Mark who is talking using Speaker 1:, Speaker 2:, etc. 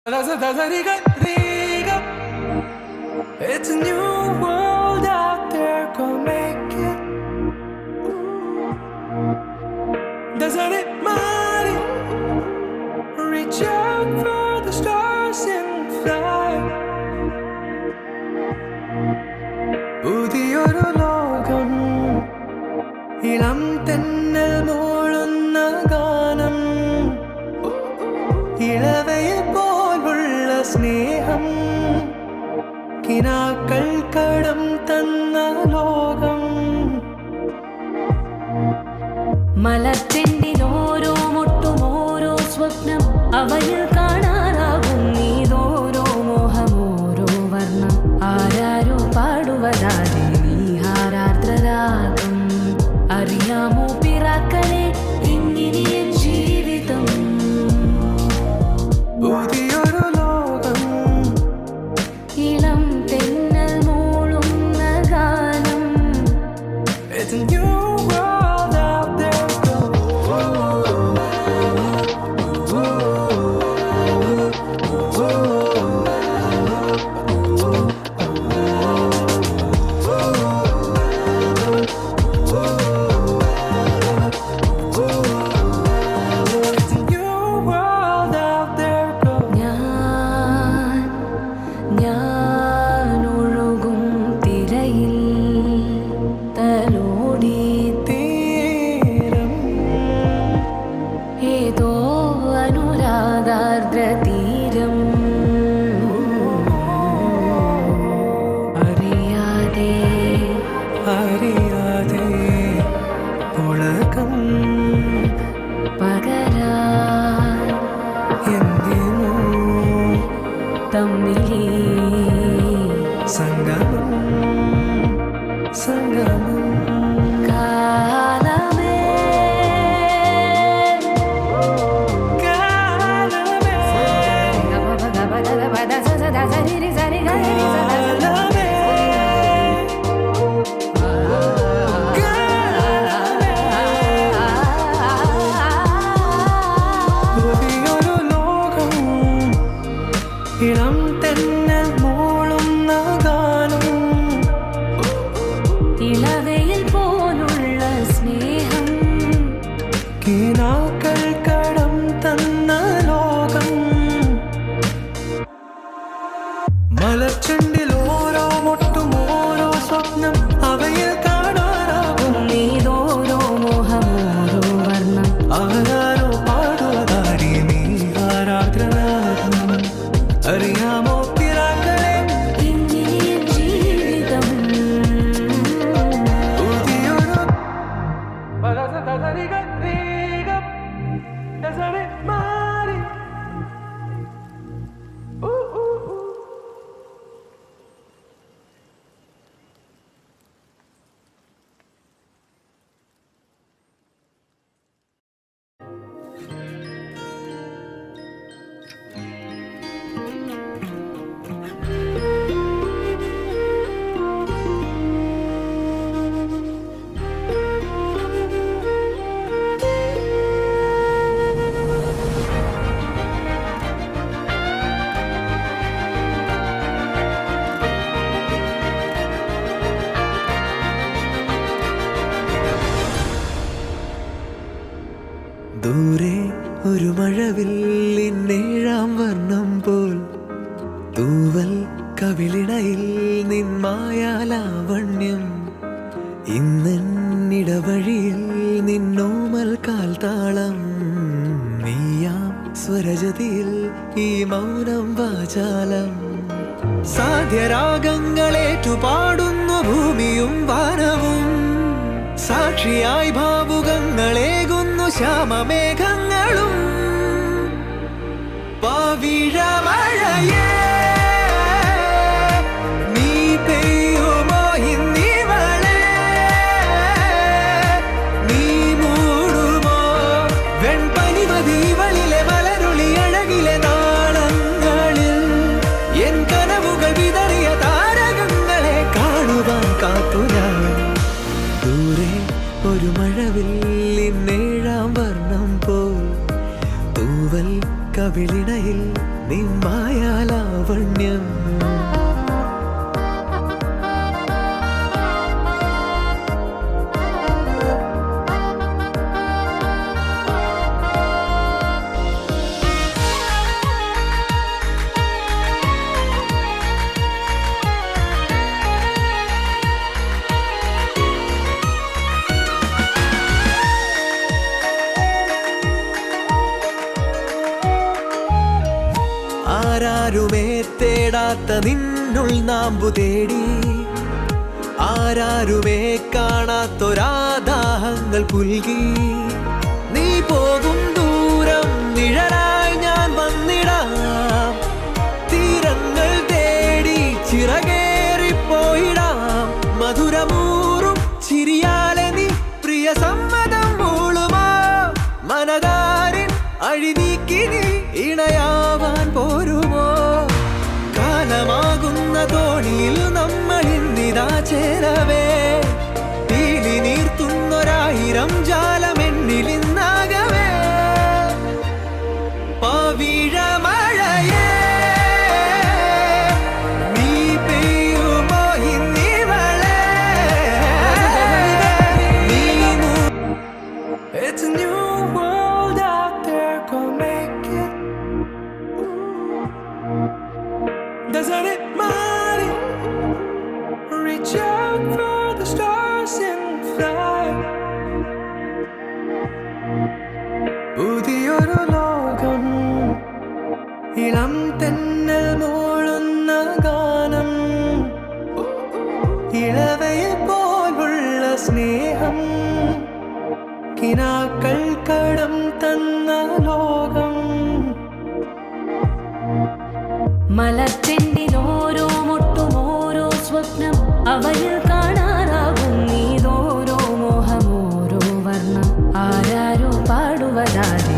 Speaker 1: It's a new world out there, go make it. Doesn't it matter? Reach out for the stars and fly. പുതിയൊരു ലോകം, ഇളം തെന്നൽ മൂളുന്ന ഗാനം, ഇളവയിൽ പോലുള്ള സ്നേഹം, കിനാക്കൾ കടം തന്ന ലോകം.
Speaker 2: മലത്തിൻ്റെ ഓരോ മുട്ടും ഓരോ സ്വപ്നം, അവയിൽ കാണാനാകും നീതോരോ മോഹം, ഓരോ വർണ്ണം. ആരാരോ പാടുവതാതെ നീ ആരാർദ്രരാഗം. അറിയാമോ പിറാക്കളെ ഇങ്ങനെ ജീവിതം.
Speaker 1: പുതിയൊരു ലോകം,
Speaker 2: ഇളം തെന്നൽ മൂളുന്ന ഗാനം.
Speaker 1: It's a new world out there, go. It's a new world out there, go.
Speaker 2: ഞാൻ ഒഴുകും തിരയിൽ തലോടി
Speaker 1: തീരം
Speaker 2: ഏതോ അനുരാഗാർദ്ര തീരം. അറിയാതെ
Speaker 1: അറിയാതെ ഉലകം
Speaker 2: പകരാൻ
Speaker 1: എന്തിനു
Speaker 2: തമ്മിലേ
Speaker 1: സംഗമം സംഗമം.
Speaker 2: കാലമേ
Speaker 1: കാലമേ കാലമേ പുതിയൊരു ലോകം, ഇളം തെന്നൽ മൂളുന്ന ഗാനം,
Speaker 2: ഇളവയിൽ പോലുള്ള സ്നേഹം,
Speaker 1: കിനാക്കൾ കടം തന്ന ലോകം. മലച്ചെണ്ടിൽ ഓരോ മുട്ടും ഓരോ സ്വപ്നം, അവയിൽ കാണാനാകും
Speaker 2: നീതോരോ മോഹം, ഓരോ വർണ്ണം.
Speaker 1: ആരാരോ പാടുവതാരി നീ ആരാഗ്രനാകും. അറിയാമോ പിറാക്കളെ
Speaker 2: ഇങ്ങനെ ജീവിതം.
Speaker 1: പുതിയൊരു ദൂരെ ഒരു മഴവില്ലിന്നേഴാം വർണ്ണം പോൽ തൂവൽ കവിളിണയിൽ നിന്മായാലാവണ്യം. ഇന്നിടവഴിയിൽ നിന്നോമൽ കാൽത്താളം. നീയാം സ്വരജതിയിൽ ഈ മൗനം വാചാലം. സാധ്യരാഗങ്ങളേറ്റുപാടുന്നു ഭൂമിയും വാനവും. സാക്ഷിയായി ഭാവുകങ്ങളേകുന്നു ശ്യാമമേഘങ്ങളും. പവിഴമഴയേ നീ പെയ്യുമോ ഇന്നിവളെ. നീ മൂടുമോ വെൺപനിമതിവളിലെ മലരുളി അഴകിലെ നാളങ്ങളിൽ. എൻ കനവുകൾ വിതറിയ താരകങ്ങളെ കാണുവാൻ കാത്തു ഞാൻ. ദൂരെ ഒരു മഴവില്ലിന്നേഴാം വർണ്ണം പോൽ തൂവൽ കവിളിണയിൽ നിമ്മായാലാവണ്യം ആരാരുമേ തേടാത്ത നിന്നുൾ നാമ്പു തേടി ആരാരുമേ കാണാത്തൊരാദാഹങ്ങൾ പുൽകി നീ പോകും ദൂരം നിഴലായി ഞാൻ വന്നിടാം തീരങ്ങൾ തേടി ചിറകേറിപ്പോയിടാം മധുരമൂറും ചിരിയാലെ നീ പ്രിയ സമ്മതം മൂളുമാ മനതാരിൻ അഴിനീക്കി നീ ഇണയാവാൻ പോരുമോ കാലമാകുന്ന തോണിയിൽ നമ്മൾ ഇന്നിതാ ചേരവേ പീലി നീർത്തുന്നൊരായിരം ജാലമെന്നിലിന്നാകവേ പവിഴമഴയേ നീ പെയ്യുമോ ഇന്നിവളെ നീ It's a new world out there, go make it. Doesn't it matter? Reach out for the stars and fly. പുതിയൊരു ലോകം ഇളം തെന്നൽ മൂളുന്ന ഗാനം ഇളവയിൽ പോലുള്ള സ്നേഹം കിനാക്കൾ കടം തന്ന ലോകം
Speaker 2: മലർച്ചെണ്ടിൽ ഓരോ മുട്ടും ഓരോ സ്വപ്നം അവയിൽ കാണാറാകും നീതോരോ മോഹം ഓരോ വർണ്ണം ആരാരോ പാടുവതാരെ